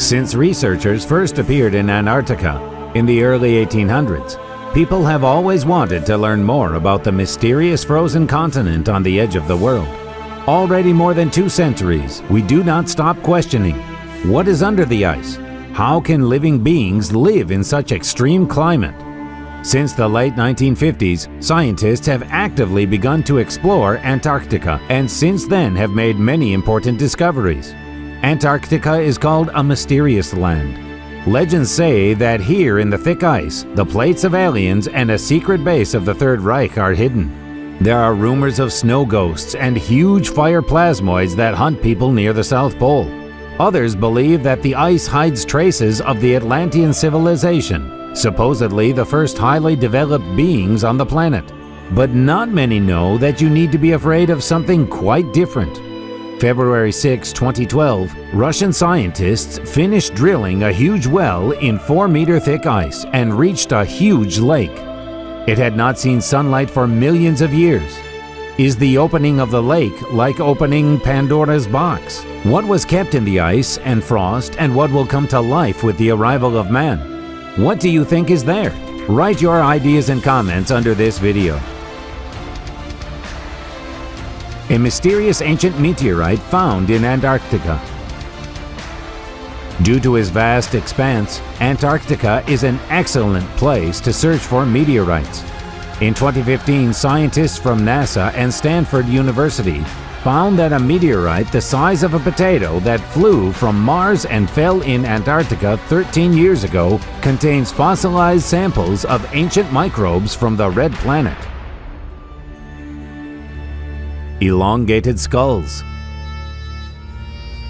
Since researchers first appeared in Antarctica in the early 1800s, people have always wanted to learn more about the mysterious frozen continent on the edge of the world. Already more than 2 centuries, we do not stop questioning: what is under the ice? How can living beings live in such extreme climate? Since the late 1950s, scientists have actively begun to explore Antarctica, and since then have made many important discoveries. Antarctica is called a mysterious land. Legends say that here in the thick ice, the plates of aliens and a secret base of the Third Reich are hidden. There are rumors of snow ghosts and huge fire plasmoids that hunt people near the South Pole. Others believe that the ice hides traces of the Atlantean civilization, supposedly the first highly developed beings on the planet. But not many know that you need to be afraid of something quite different. February 6, 2012, Russian scientists finished drilling a huge well in 4-meter thick ice and reached a huge lake. It had not seen sunlight for millions of years. Is the opening of the lake like opening Pandora's box? What was kept in the ice and frost, and what will come to life with the arrival of man? What do you think is there? Write your ideas and comments under this video. A mysterious ancient meteorite found in Antarctica. Due to its vast expanse, Antarctica is an excellent place to search for meteorites. In 2015, scientists from NASA and Stanford University found that a meteorite the size of a potato that flew from Mars and fell in Antarctica 13 years ago contains fossilized samples of ancient microbes from the red planet. Elongated skulls.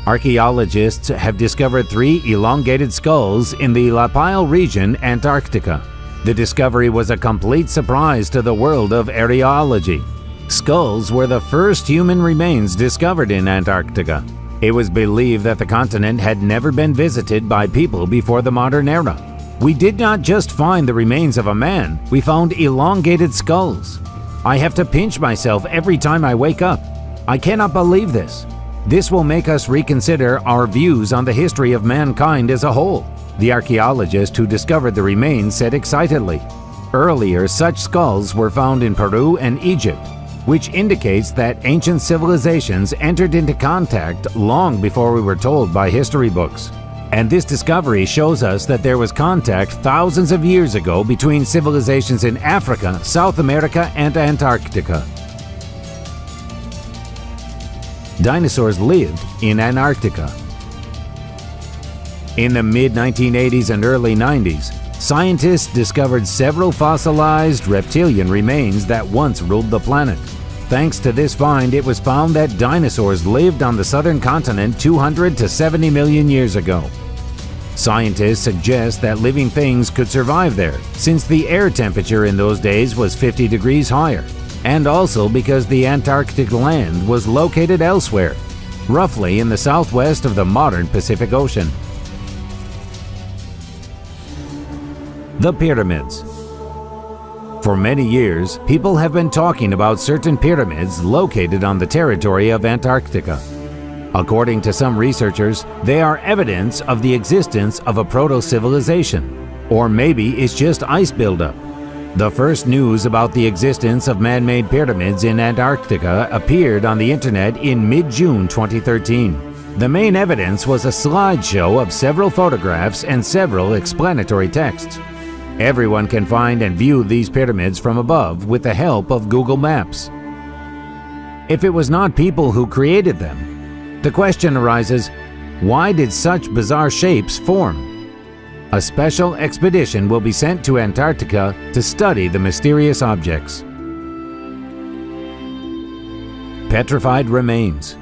Archaeologists have discovered 3 elongated skulls in the Lapile region, Antarctica. The discovery was a complete surprise to the world of areology. Skulls were the first human remains discovered in Antarctica. It was believed that the continent had never been visited by people before the modern era. We did not just find the remains of a man, we found elongated skulls. I have to pinch myself every time I wake up. I cannot believe this. This will make us reconsider our views on the history of mankind as a whole, the archaeologist who discovered the remains said excitedly. Earlier, such skulls were found in Peru and Egypt, which indicates that ancient civilizations entered into contact long before we were told by history books. And this discovery shows us that there was contact thousands of years ago between civilizations in Africa, South America, and Antarctica. Dinosaurs lived in Antarctica. In the mid-1980s and early 90s, scientists discovered several fossilized reptilian remains that once ruled the planet. Thanks to this find, it was found that dinosaurs lived on the southern continent 200 to 70 million years ago. Scientists suggest that living things could survive there, since the air temperature in those days was 50 degrees higher, and also because the Antarctic land was located elsewhere, roughly in the southwest of the modern Pacific Ocean. The pyramids. For many years, people have been talking about certain pyramids located on the territory of Antarctica. According to some researchers, they are evidence of the existence of a proto-civilization, or maybe it's just ice buildup. The first news about the existence of man-made pyramids in Antarctica appeared on the internet in mid-June 2013. The main evidence was a slideshow of several photographs and several explanatory texts. Everyone can find and view these pyramids from above with the help of Google Maps. If it was not people who created them, the question arises, why did such bizarre shapes form? A special expedition will be sent to Antarctica to study the mysterious objects. Petrified remains.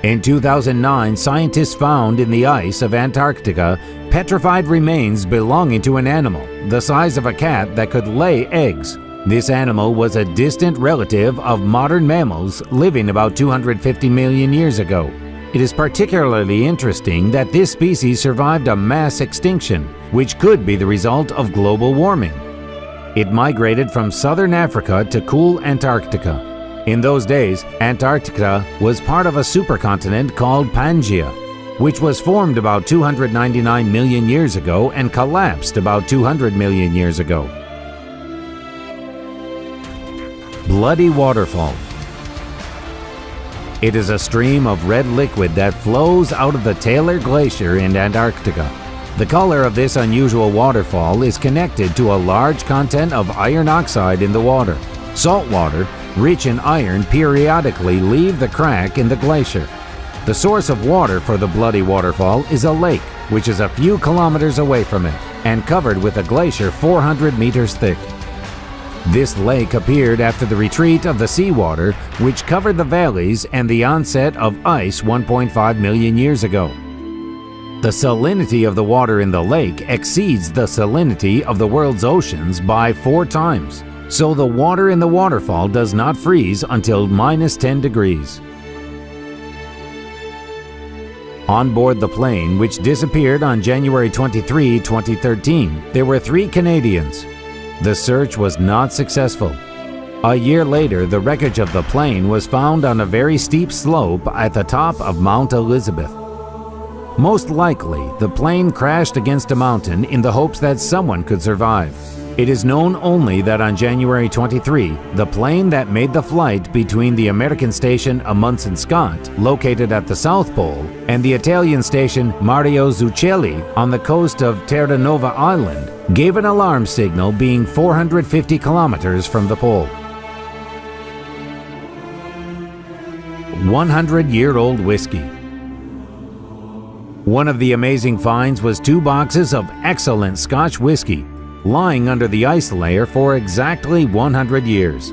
In 2009, scientists found in the ice of Antarctica petrified remains belonging to an animal the size of a cat that could lay eggs. This animal was a distant relative of modern mammals living about 250 million years ago. It is particularly interesting that this species survived a mass extinction, which could be the result of global warming. It migrated from southern Africa to cool Antarctica. In those days, Antarctica was part of a supercontinent called Pangaea. which was formed about 299 million years ago and collapsed about 200 million years ago. Bloody Waterfall. It is a stream of red liquid that flows out of the Taylor Glacier in Antarctica. The color of this unusual waterfall is connected to a large content of iron oxide in the water. Salt water, rich in iron, periodically leave the crack in the glacier. The source of water for the Bloody Waterfall is a lake, which is a few kilometers away from it, and covered with a glacier 400 meters thick. This lake appeared after the retreat of the seawater, which covered the valleys and the onset of ice 1.5 million years ago. The salinity of the water in the lake exceeds the salinity of the world's oceans by 4 times, so the water in the waterfall does not freeze until -10 degrees. On board the plane, which disappeared on January 23, 2013, there were 3 Canadians. The search was not successful. A year later, the wreckage of the plane was found on a very steep slope at the top of Mount Elizabeth. Most likely, the plane crashed against a mountain in the hopes that someone could survive. It is known only that on January 23, the plane that made the flight between the American station Amundsen Scott, located at the South Pole, and the Italian station Mario Zucchelli on the coast of Terranova Island, gave an alarm signal being 450 kilometers from the pole. 100-year-old whiskey. One of the amazing finds was 2 boxes of excellent Scotch whiskey, lying under the ice layer for exactly 100 years.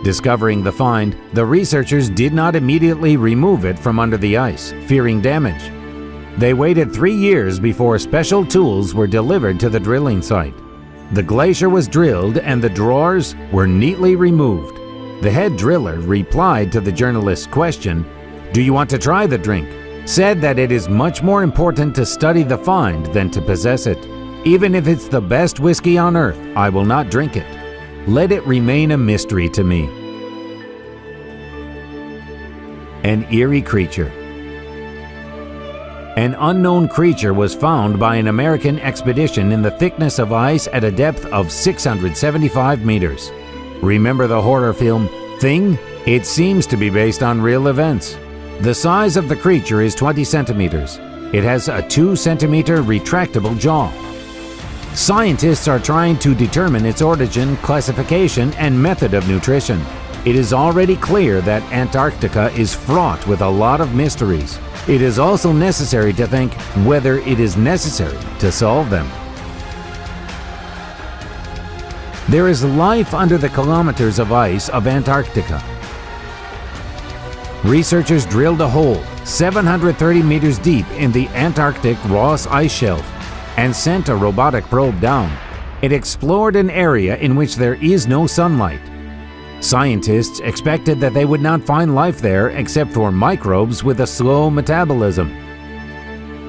Discovering the find, the researchers did not immediately remove it from under the ice, fearing damage. They waited 3 years before special tools were delivered to the drilling site. The glacier was drilled and the drawers were neatly removed. The head driller replied to the journalist's question, "Do you want to try the drink?" said that it is much more important to study the find than to possess it. "Even if it's the best whiskey on earth, I will not drink it. Let it remain a mystery to me." An eerie creature. An unknown creature was found by an American expedition in the thickness of ice at a depth of 675 meters. Remember the horror film Thing? It seems to be based on real events. The size of the creature is 20 centimeters. It has a 2-centimeter retractable jaw. Scientists are trying to determine its origin, classification, and method of nutrition. It is already clear that Antarctica is fraught with a lot of mysteries. It is also necessary to think whether it is necessary to solve them. There is life under the kilometers of ice of Antarctica. Researchers drilled a hole 730 meters deep in the Antarctic Ross Ice Shelf and sent a robotic probe down. It explored an area in which there is no sunlight. Scientists expected that they would not find life there except for microbes with a slow metabolism.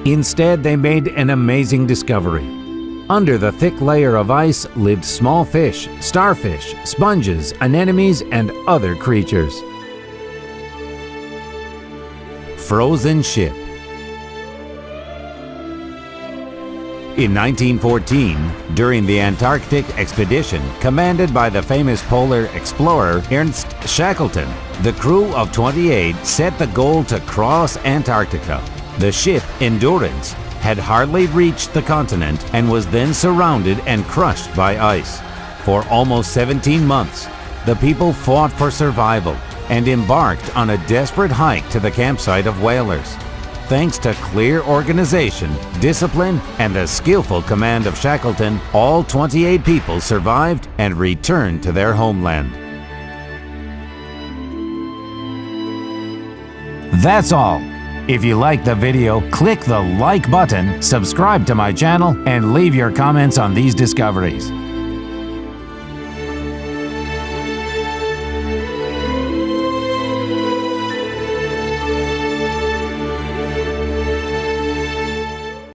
Instead, they made an amazing discovery. Under the thick layer of ice lived small fish, starfish, sponges, anemones, and other creatures. Frozen ship. In 1914, during the Antarctic expedition commanded by the famous polar explorer Ernst Shackleton, the crew of 28 set the goal to cross Antarctica. The ship, Endurance, had hardly reached the continent and was then surrounded and crushed by ice. For almost 17 months, the people fought for survival and embarked on a desperate hike to the campsite of whalers. Thanks to clear organization, discipline, and the skillful command of Shackleton, all 28 people survived and returned to their homeland. That's all. If you liked the video, click the like button, subscribe to my channel, and leave your comments on these discoveries.